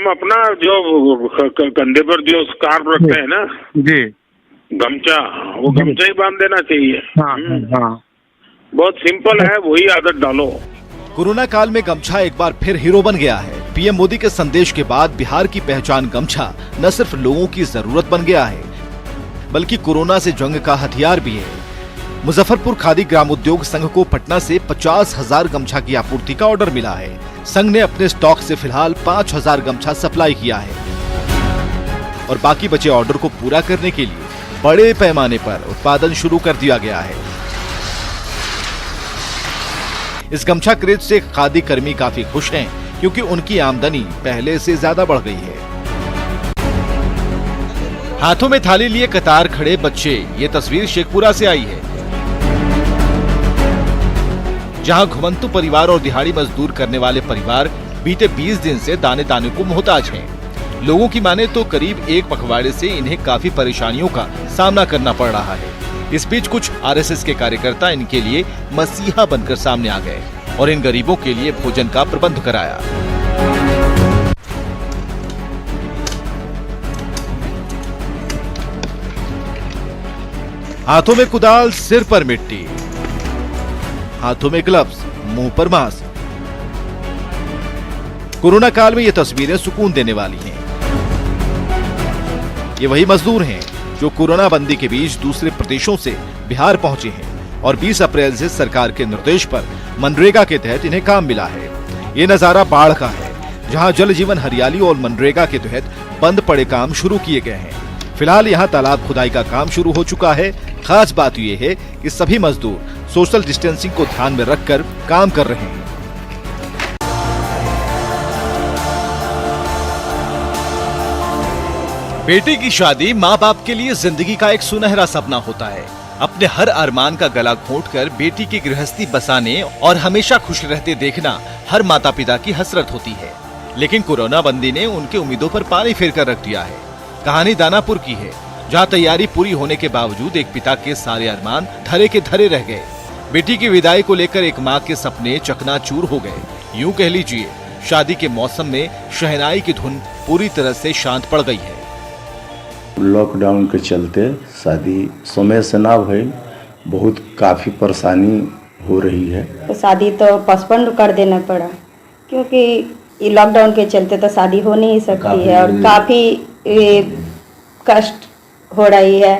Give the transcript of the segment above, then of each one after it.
हम अपना जो कंधे पर जो स्कार्फ रखते हैं ना जी, गमछा, वो गमछा ही बांध देना चाहिए। हाँ हाँ, बहुत सिंपल है, वही आदत डालो। कोरोना काल में गमछा एक बार फिर हीरो बन गया है। पीएम मोदी के संदेश के बाद बिहार की पहचान गमछा न सिर्फ लोगों की जरूरत बन गया है, बल्कि कोरोना से जंग का हथियार भी है। मुजफ्फरपुर खादी ग्रामोद्योग संघ को पटना से 50,000 गमछा की आपूर्ति का ऑर्डर मिला है। संघ ने अपने स्टॉक से फिलहाल 5,000 गमछा सप्लाई किया है और बाकी बचे ऑर्डर को पूरा करने के लिए बड़े पैमाने पर उत्पादन शुरू कर दिया गया है। इस गमछा क्रेज से खादी कर्मी काफी खुश हैं, क्योंकि उनकी आमदनी पहले से ज्यादा बढ़ गई है। हाथों में थाली लिए कतार खड़े बच्चे, ये तस्वीर शेखपुरा से आई है, जहां घुमंतु परिवार और दिहाड़ी मजदूर करने वाले परिवार बीते 20 दिन से दाने दाने को मोहताज हैं। लोगों की माने तो करीब एक पखवाड़े से इन्हें काफी परेशानियों का सामना करना पड़ रहा है। इस बीच कुछ आरएसएस के कार्यकर्ता इनके लिए मसीहा बनकर सामने आ गए और इन गरीबों के लिए भोजन का प्रबंध कराया। हाथों में कुदाल, सिर पर मिट्टी, हाथों में ग्लव्स, मुंह पर मास्क। कोरोना काल में ये तस्वीरें सुकून देने वाली हैं। ये वही मजदूर हैं जो कोरोना बंदी के बीच दूसरे प्रदेशों से बिहार पहुंचे हैं और 20 अप्रैल से सरकार के निर्देश पर मनरेगा के तहत इन्हें काम मिला है। ये नजारा बाढ़ का है, जहां जल जीवन हरियाली और मनरेगा के तहत बंद पड़े काम शुरू किए गए हैं। फिलहाल यहाँ तालाब खुदाई का काम शुरू हो चुका है। खास बात यह है कि सभी मजदूर सोशल डिस्टेंसिंग को ध्यान में रखकर काम कर रहे हैं। बेटी की शादी माँ बाप के लिए जिंदगी का एक सुनहरा सपना होता है। अपने हर अरमान का गला घोंटकर बेटी की गृहस्थी बसाने और हमेशा खुश रहते देखना हर माता पिता की हसरत होती है। लेकिन कोरोना बंदी ने उनके उम्मीदों पर पानी फेर कर रख दिया है। कहानी दानापुर की है, जहाँ तैयारी पूरी होने के बावजूद एक पिता के सारे अरमान धरे के धरे रह गए। बेटी की विदाई को लेकर एक माँ के सपने चकनाचूर हो गए। यूं कह लीजिए, शादी के मौसम में शहनाई की धुन पूरी तरह से शांत पड़ गई है। लॉकडाउन के चलते शादी समय से ना भई, बहुत काफ़ी परेशानी हो रही है। तो शादी तो पोस्टपोन कर देना पड़ा, क्योंकि ये लॉकडाउन के चलते तो शादी हो नहीं सकती है और काफ़ी कष्ट हो रही है।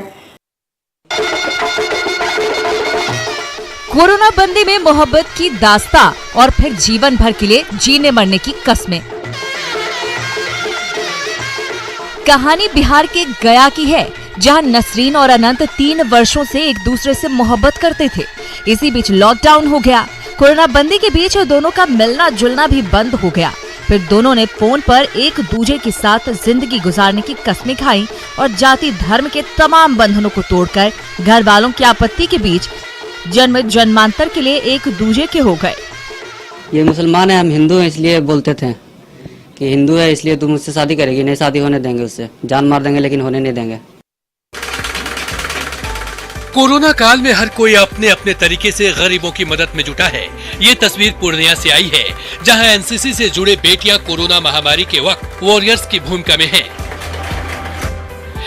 कोरोना बंदी में मोहब्बत की दास्तां और फिर जीवन भर के लिए जीने मरने की कस्में। कहानी बिहार के गया की है, जहां नसरीन और अनंत 3 वर्षों से एक दूसरे से मोहब्बत करते थे। इसी बीच लॉकडाउन हो गया। कोरोना बंदी के बीच दोनों का मिलना जुलना भी बंद हो गया। फिर दोनों ने फोन पर एक दूसरे के साथ जिंदगी गुजारने की कस्में खाई और जाति धर्म के तमाम बंधनों को तोड़कर घर वालों की आपत्ति के बीच जन्म जन्मांतर के लिए एक दूसरे के हो गए। ये मुसलमान है, हम हिंदू हैं, इसलिए बोलते थे कि हिंदू है इसलिए तुम मुझसे शादी करेगी, नहीं शादी होने देंगे, उससे जान मार देंगे लेकिन होने नहीं देंगे। कोरोना काल में हर कोई अपने अपने तरीके से गरीबों की मदद में जुटा है। ये तस्वीर पूर्णिया से आई है, जहां एनसीसी से जुड़े बेटियां कोरोना महामारी के वक्त वॉरियर्स की भूमिका में हैं।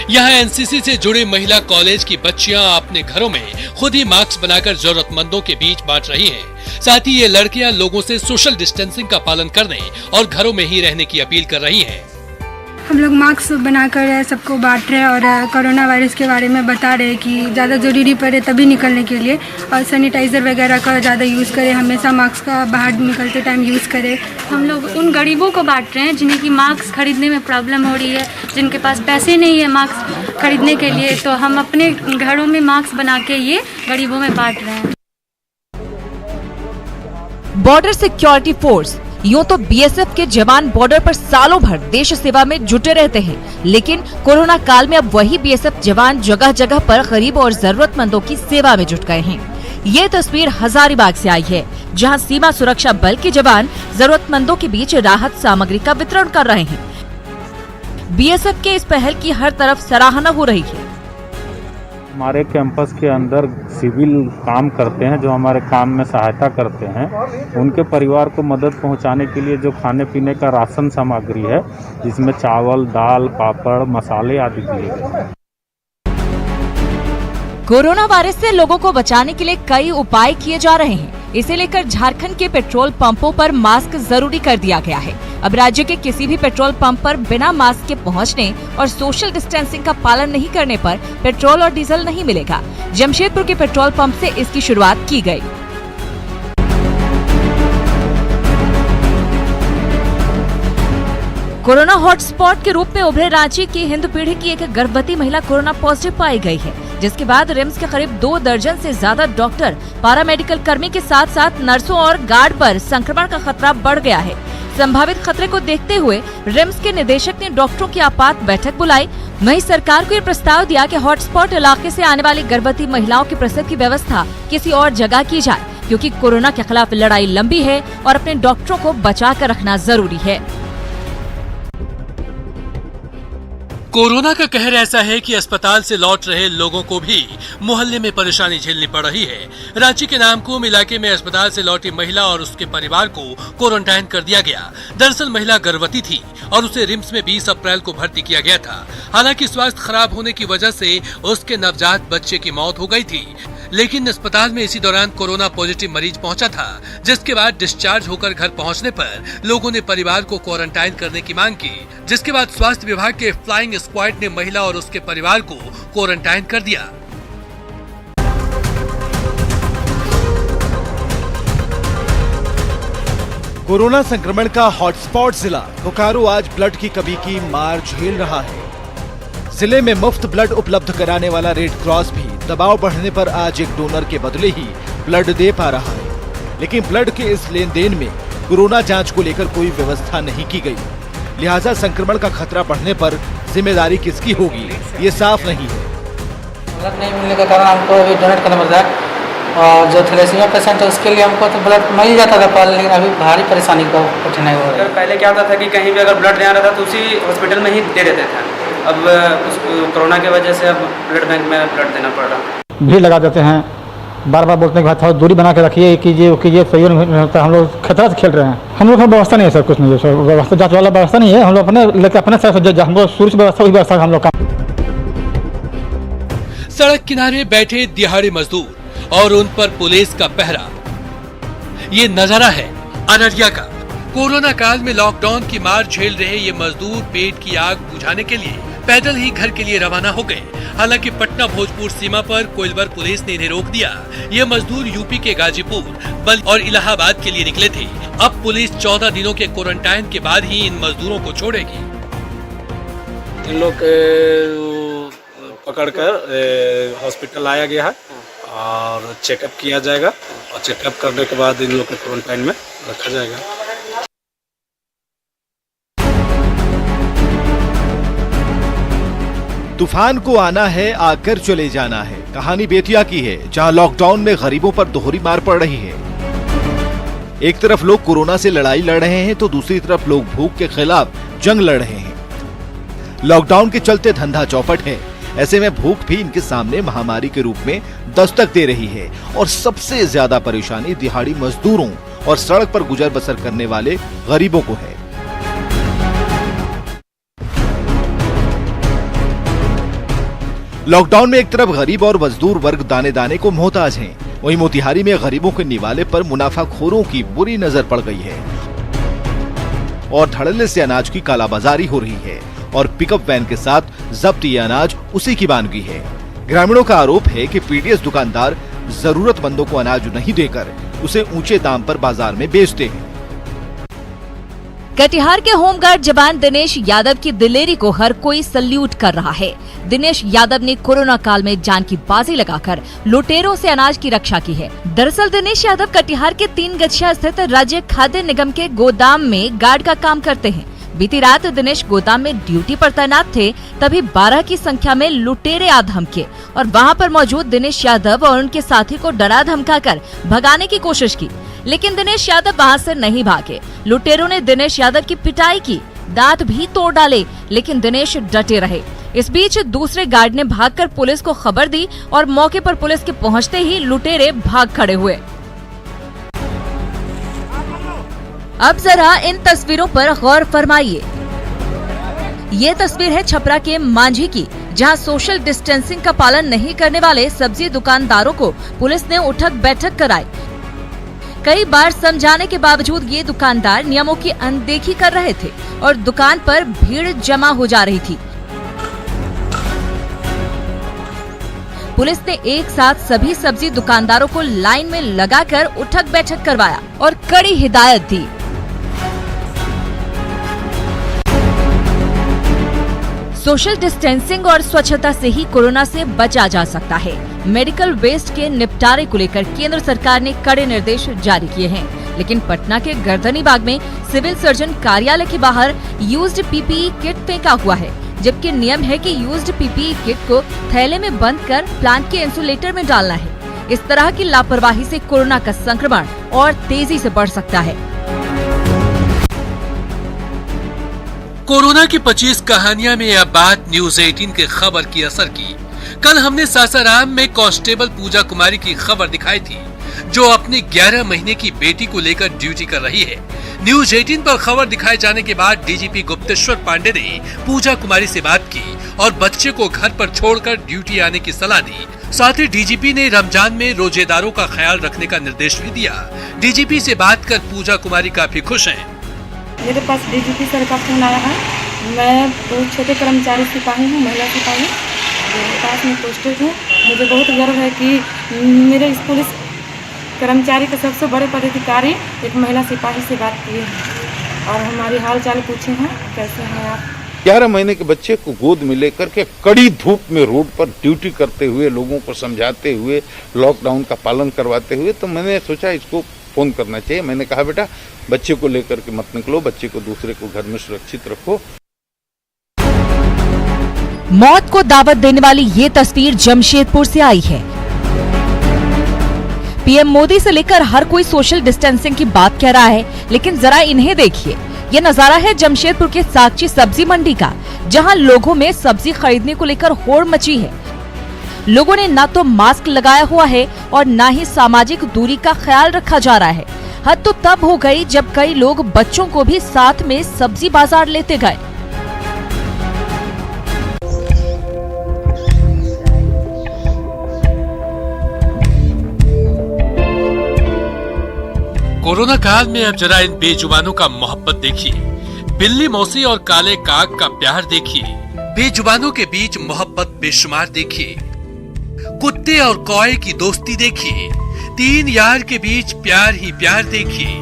यहाँ एनसीसी से जुड़े महिला कॉलेज की बच्चियां अपने घरों में खुद ही मास्क बनाकर जरूरतमंदों के बीच बांट रही हैं। साथ ही ये लड़कियां लोगों से सोशल डिस्टेंसिंग का पालन करने और घरों में ही रहने की अपील कर रही हैं। हम लोग मास्क बनाकर सबको बांट रहे हैं और कोरोना वायरस के बारे में बता रहे हैं कि ज़्यादा ज़रूरी पड़े तभी निकलने के लिए, और सैनिटाइज़र वगैरह का ज़्यादा यूज़ करें, हमेशा मास्क का बाहर निकलते टाइम यूज़ करें। हम लोग उन गरीबों को बांट रहे हैं जिन्हें की मास्क खरीदने में प्रॉब्लम हो रही है, जिनके पास पैसे नहीं है मास्क खरीदने के लिए, तो हम अपने घरों में मास्क बना के ये गरीबों में बांट रहे हैं। बॉर्डर सिक्योरिटी फोर्स, यूं तो बीएसएफ के जवान बॉर्डर पर सालों भर देश सेवा में जुटे रहते हैं, लेकिन कोरोना काल में अब वही बीएसएफ जवान जगह जगह पर गरीब और जरूरतमंदों की सेवा में जुट गए हैं। ये तस्वीर हजारीबाग से आई है, जहां सीमा सुरक्षा बल के जवान जरूरतमंदों के बीच राहत सामग्री का वितरण कर रहे हैं। बीएसएफ के इस पहल की हर तरफ सराहना हो रही है। हमारे कैंपस के अंदर सिविल काम करते हैं, जो हमारे काम में सहायता करते हैं, उनके परिवार को मदद पहुंचाने के लिए जो खाने पीने का राशन सामग्री है, जिसमें चावल, दाल, पापड़, मसाले आदि दिए गए हैं। कोरोना वायरस से लोगों को बचाने के लिए कई उपाय किए जा रहे हैं। इसे लेकर झारखंड के पेट्रोल पंपों पर मास्क जरूरी कर दिया गया है। अब राज्य के किसी भी पेट्रोल पंप पर बिना मास्क के पहुंचने और सोशल डिस्टेंसिंग का पालन नहीं करने पर पेट्रोल और डीजल नहीं मिलेगा। जमशेदपुर के पेट्रोल पंप से इसकी शुरुआत की गई। कोरोना हॉटस्पॉट के रूप में उभरे रांची की हिंदपीढ़ी की एक गर्भवती महिला कोरोना पॉजिटिव पाई गई है, जिसके बाद रिम्स के करीब 2 दर्जन से ज्यादा डॉक्टर, पारामेडिकल कर्मी के साथ साथ नर्सों और गार्ड पर संक्रमण का खतरा बढ़ गया है। संभावित खतरे को देखते हुए रिम्स के निदेशक ने डॉक्टरों की आपात बैठक बुलाई। वहीं सरकार को ये प्रस्ताव दिया कि हॉटस्पॉट इलाके से आने वाली गर्भवती महिलाओं के प्रसव की व्यवस्था किसी और जगह की जाए, क्योंकि कोरोना के खिलाफ लड़ाई लंबी है और अपने डॉक्टरों को बचा कर रखना जरूरी है। कोरोना का कहर ऐसा है कि अस्पताल से लौट रहे लोगों को भी मोहल्ले में परेशानी झेलनी पड़ रही है। रांची के नामकुम इलाके में अस्पताल से लौटी महिला और उसके परिवार को क्वारंटाइन कर दिया गया। दरअसल महिला गर्भवती थी और उसे रिम्स में 20 अप्रैल को भर्ती किया गया था। हालांकि स्वास्थ्य खराब होने की वजह से उसके नवजात बच्चे की मौत हो गई थी, लेकिन अस्पताल में इसी दौरान कोरोना पॉजिटिव मरीज पहुंचा था, जिसके बाद डिस्चार्ज होकर घर पहुंचने पर लोगों ने परिवार को क्वारंटाइन करने की मांग की, जिसके बाद स्वास्थ्य विभाग के फ्लाइंग स्क्वाड ने महिला और उसके परिवार को क्वारंटाइन कर दिया। कोरोना संक्रमण का हॉटस्पॉट जिला बोकारो आज ब्लड की कमी की मार झेल रहा है। जिले में मुफ्त ब्लड उपलब्ध कराने वाला रेड क्रॉस भी दबाव बढ़ने पर आज एक डोनर के बदले ही ब्लड दे पा रहा है, लेकिन ब्लड के इस लेन देन में कोरोना जांच को लेकर कोई व्यवस्था नहीं की गई। लिहाजा संक्रमण का खतरा बढ़ने पर जिम्मेदारी किसकी होगी, ये साफ नहीं है। ब्लड नहीं मिलने के कारण हमको अभी डोनेट करना पड़ता है, और जो थैलेसीमिया पेशेंट है उसके लिए हमको तो ब्लड मिल जाता था पहले, लेकिन अभी भारी परेशानी का कठिनाई हो रहा है। पहले क्या होता था कि कहीं भी अगर ब्लड देना रहता तो उसी हॉस्पिटल में ही दे देते थे। अब उस कोरोना की वजह से अब ब्लड बैंक में ब्लड देना पड़ रहा। भीड़ लगा देते हैं, बार बार बोलते हैं कि थोड़ा दूरी बना के रखिए, कीजिए वो कीजिए, सही नहीं होता। हम लोग खतरा से खेल रहे हैं। हम लोग का व्यवस्था नहीं है सर, कुछ नहीं है सर, व्यवस्था जाँच वाला व्यवस्था नहीं है। हम लोग अपने लेकर अपने सर हम लोग शुरू से व्यवस्था, वही व्यवस्था हम लोग का। सड़क किनारे बैठे दिहाड़ी मजदूर और उन पर पुलिस का पहरा, ये नजारा है अररिया का। कोरोना काल में लॉकडाउन की मार झेल रहे ये मजदूर पेट की आग बुझाने के लिए पैदल ही घर के लिए रवाना हो गए। हालांकि पटना भोजपुर सीमा पर कोइलवर पुलिस ने इन्हें रोक दिया। ये मजदूर यूपी के गाजीपुर, बल्कि और इलाहाबाद के लिए निकले थे। अब पुलिस 14 दिनों के क्वारंटाइन के बाद ही इन मजदूरों को छोड़ेगी। इन लोग पकड़कर हॉस्पिटल लाया गया है और चेकअप किया जाएगा, और चेकअप करने के बाद इन लोग को क्वारंटाइन में रखा जाएगा। तूफान को आना है, आकर चले जाना है। कहानी बेतिया की है, जहां लॉकडाउन में गरीबों पर दोहरी मार पड़ रही है। एक तरफ लोग कोरोना से लड़ाई लड़ रहे हैं तो दूसरी तरफ लोग भूख के खिलाफ जंग लड़ रहे हैं। लॉकडाउन के चलते धंधा चौपट है, ऐसे में भूख भी इनके सामने महामारी के रूप में दस्तक दे रही है। और सबसे ज्यादा परेशानी दिहाड़ी मजदूरों और सड़क पर गुजर बसर करने वाले गरीबों को है। लॉकडाउन में एक तरफ गरीब और मजदूर वर्ग दाने दाने को मोहताज हैं, वहीं मोतिहारी में गरीबों के निवाले पर मुनाफाखोरों की बुरी नजर पड़ गई है और धड़ल्ले से अनाज की कालाबाजारी हो रही है और पिकअप वैन के साथ जब्त ये अनाज उसी की बानगी है। ग्रामीणों का आरोप है कि पीडीएस दुकानदार जरूरतमंदों को अनाज नहीं देकर उसे ऊंचे दाम पर बाजार में बेचते हैं। कटिहार के होमगार्ड जवान दिनेश यादव की दिलेरी को हर कोई सल्यूट कर रहा है। दिनेश यादव ने कोरोना काल में जान की बाजी लगाकर लुटेरों से अनाज की रक्षा की है। दरअसल दिनेश यादव कटिहार के 3 गछिया स्थित राज्य खाद्य निगम के गोदाम में गार्ड का काम करते हैं। बीती रात दिनेश गोदाम में ड्यूटी पर तैनात थे, तभी 12 की संख्या में लुटेरे आ धमके और वहां पर मौजूद दिनेश यादव और उनके साथी को डरा धमकाकर भगाने की कोशिश की, लेकिन दिनेश यादव वहां से नहीं भागे। लुटेरों ने दिनेश यादव की पिटाई की, दांत भी तोड़ डाले, लेकिन दिनेश डटे रहे। इस बीच दूसरे गार्ड ने भागकर पुलिस को खबर दी और मौके पर पुलिस के पहुंचते ही लुटेरे भाग खड़े हुए। अब जरा इन तस्वीरों पर गौर फरमाइए। ये तस्वीर है छपरा के मांझी की, जहां सोशल डिस्टेंसिंग का पालन नहीं करने वाले सब्जी दुकानदारों को पुलिस ने उठक बैठक कराई। कई बार समझाने के बावजूद ये दुकानदार नियमों की अनदेखी कर रहे थे और दुकान पर भीड़ जमा हो जा रही थी। पुलिस ने एक साथ सभी सब्जी दुकानदारों को लाइन में लगाकर उठक बैठक करवाया और कड़ी हिदायत दी। सोशल डिस्टेंसिंग और स्वच्छता से ही कोरोना से बचा जा सकता है। मेडिकल वेस्ट के निपटारे को लेकर केंद्र सरकार ने कड़े निर्देश जारी किए हैं, लेकिन पटना के गर्दनीबाग में सिविल सर्जन कार्यालय के बाहर यूज्ड पीपीई किट फेंका हुआ है, जबकि नियम है कि यूज्ड पीपीई किट को थैले में बंद कर प्लांट के इंसुलेटर में डालना है। इस तरह की लापरवाही से कोरोना का संक्रमण और तेजी से बढ़ सकता है। कोरोना की 25 कहानियां में अब बात न्यूज 18 के खबर की असर की। कल हमने सासाराम में कांस्टेबल पूजा कुमारी की खबर दिखाई थी, जो अपनी 11 महीने की बेटी को लेकर ड्यूटी कर रही है। न्यूज 18 पर खबर दिखाए जाने के बाद डीजीपी गुप्तेश्वर पांडे ने पूजा कुमारी से बात की और बच्चे को घर पर छोड़कर ड्यूटी आने की सलाह दी। साथ ही डीजीपी ने रमजान में रोजेदारों का ख्याल रखने का निर्देश भी दिया। डीजीपी से बात कर पूजा कुमारी काफी खुश हैं। मेरे पास डीजीपी सर का फोन आया है। मैं छोटे कर्मचारी सिपाही हूँ, महिला सिपाही, पास में पोस्टेड हूँ। मुझे बहुत गर्व है कि मेरे इस पुलिस कर्मचारी के सबसे बड़े पदाधिकारी एक महिला सिपाही से बात किए हैं और हमारी हाल चाल पूछे हैं, कैसे हैं आप। 11 महीने के बच्चे को गोद में लेकर के कड़ी धूप में रोड पर ड्यूटी करते हुए, लोगों को समझाते हुए, लॉकडाउन का पालन करवाते हुए, तो मैंने सोचा इसको फोन करना चाहिए। मैंने कहा बेटा बच्चे को लेकर के मत निकलो, बच्चे को दूसरे को घर में सुरक्षित रखो। मौत को दावत देने वाली ये तस्वीर जमशेदपुर से आई है। पीएम मोदी से लेकर हर कोई सोशल डिस्टेंसिंग की बात कह रहा है, लेकिन जरा इन्हें देखिए। ये नजारा है जमशेदपुर के साक्षी सब्जी मंडी का, जहां लोगों में सब्जी खरीदने को लेकर होड़ मची है। लोगों ने ना तो मास्क लगाया हुआ है और ना ही सामाजिक दूरी का ख्याल रखा जा रहा है। हद तो तब हो गई जब कई लोग बच्चों को भी साथ में सब्जी बाजार लेते गए। कोरोना काल में अब जरा इन बेजुबानों का मोहब्बत देखिए। बिल्ली मौसी और काले काग का प्यार देखिए। बेजुबानों के बीच मोहब्बत बेशुमार देखिए। कुत्ते और कौए की दोस्ती देखिए। 3 यार के बीच प्यार ही प्यार देखिए।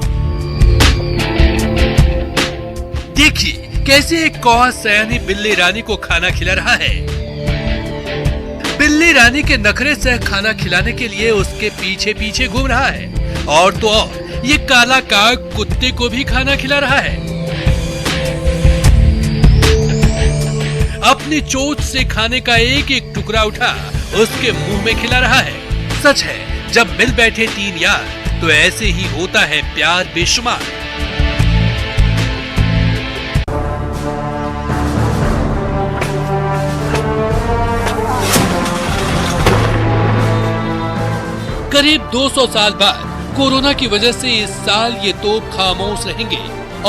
देखिए कैसे एक कौआ सयानी बिल्ली रानी को खाना खिला रहा है। बिल्ली रानी के नखरे से खाना खिलाने के लिए उसके पीछे पीछे घूम रहा है, और तो और ये काला काग कुत्ते को भी खाना खिला रहा है। अपनी चोंच से खाने का एक एक टुकड़ा उठा उसके मुंह में खिला रहा है। सच है, जब मिल बैठे 3 यार तो ऐसे ही होता है प्यार बेशुमार। करीब 200 साल बाद कोरोना की वजह से इस साल ये तोप खामोश रहेंगे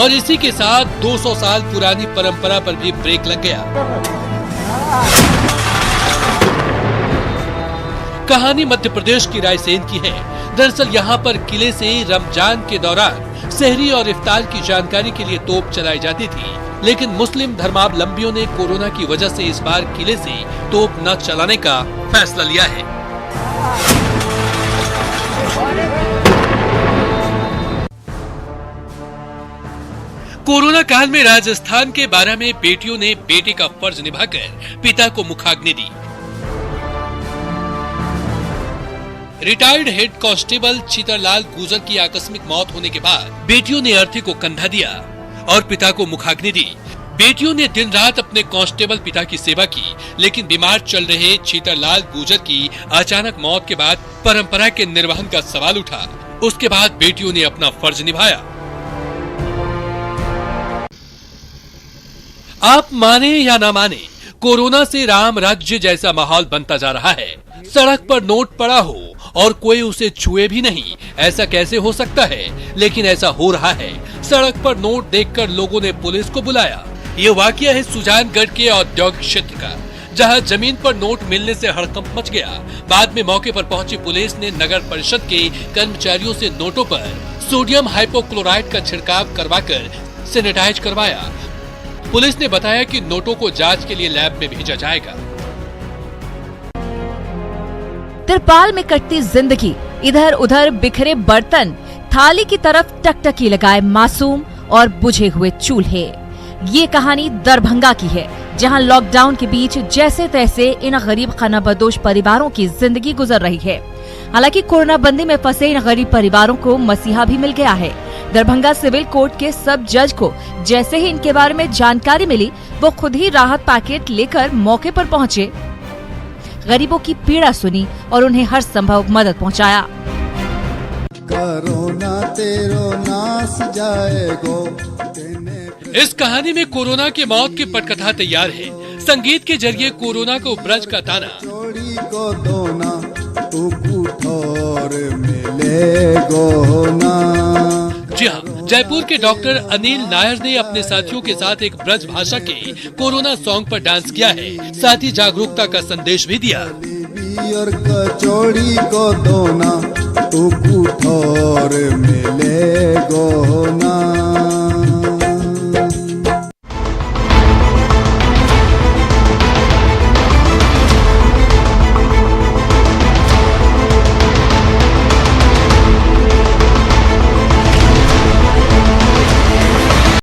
और इसी के साथ 200 साल पुरानी परंपरा पर भी ब्रेक लग गया। कहानी मध्य प्रदेश की रायसेन की है। दरअसल यहाँ पर किले से रमजान के दौरान सहरी और इफ्तार की जानकारी के लिए तोप चलाई जाती थी, लेकिन मुस्लिम धर्मावलंबियों ने कोरोना की वजह से इस बार किले से तोप न चलाने का फैसला लिया है। कोरोना काल में राजस्थान के बारां में बेटियों ने बेटे का फर्ज निभाकर पिता को मुखाग्नि दी। रिटायर्ड हेड कांस्टेबल चीतरलाल गुजर की आकस्मिक मौत होने के बाद बेटियों ने अर्थी को कंधा दिया और पिता को मुखाग्नि दी। बेटियों ने दिन रात अपने कांस्टेबल पिता की सेवा की, लेकिन बीमार चल रहे चीतरलाल गुजर की अचानक मौत के बाद परंपरा के निर्वहन का सवाल उठा। उसके बाद बेटियों ने अपना फर्ज निभाया। आप माने या ना माने, कोरोना से राम राज्य जैसा माहौल बनता जा रहा है। सड़क पर नोट पड़ा हो और कोई उसे छुए भी नहीं, ऐसा कैसे हो सकता है? लेकिन ऐसा हो रहा है। सड़क पर नोट देखकर लोगों ने पुलिस को बुलाया। ये वाकया है सुजानगढ़ के औद्योगिक क्षेत्र का, जहां जमीन पर नोट मिलने से हड़कंप मच गया। बाद में मौके पर पहुंची पुलिस ने नगर परिषद के कर्मचारियों से नोटों पर सोडियम हाइपोक्लोराइड का छिड़काव करवाकर सैनिटाइज करवाया। पुलिस ने बताया कि नोटों को जांच के लिए लैब में भेजा जाएगा। तिरपाल में कटती जिंदगी, इधर उधर बिखरे बर्तन, थाली की तरफ टकटकी लगाए मासूम और बुझे हुए चूल्हे। ये कहानी दरभंगा की है, जहां लॉकडाउन के बीच जैसे तैसे इन गरीब खानाबदोश परिवारों की जिंदगी गुजर रही है। हालांकि कोरोना बंदी में फंसे इन गरीब परिवारों को मसीहा भी मिल गया है। दरभंगा सिविल कोर्ट के सब जज को जैसे ही इनके बारे में जानकारी मिली, वो खुद ही राहत पैकेट लेकर मौके पर पहुंचे, गरीबों की पीड़ा सुनी और उन्हें हर संभव मदद पहुंचाया। कोरोना तेरो नाश जाएगो। इस कहानी में कोरोना के मौत की पटकथा तैयार है। संगीत के जरिए कोरोना को ब्रज का ताना, चोरी को दोना तू कुठोर मिलेगो ना। जी हाँ, जयपुर के डॉक्टर अनिल नायर ने अपने साथियों के साथ एक ब्रज भाषा के कोरोना सॉन्ग पर डांस किया है, साथ ही जागरूकता का संदेश भी दिया। और कचौड़ी को दोना तू कुठोर मिलेगो ना।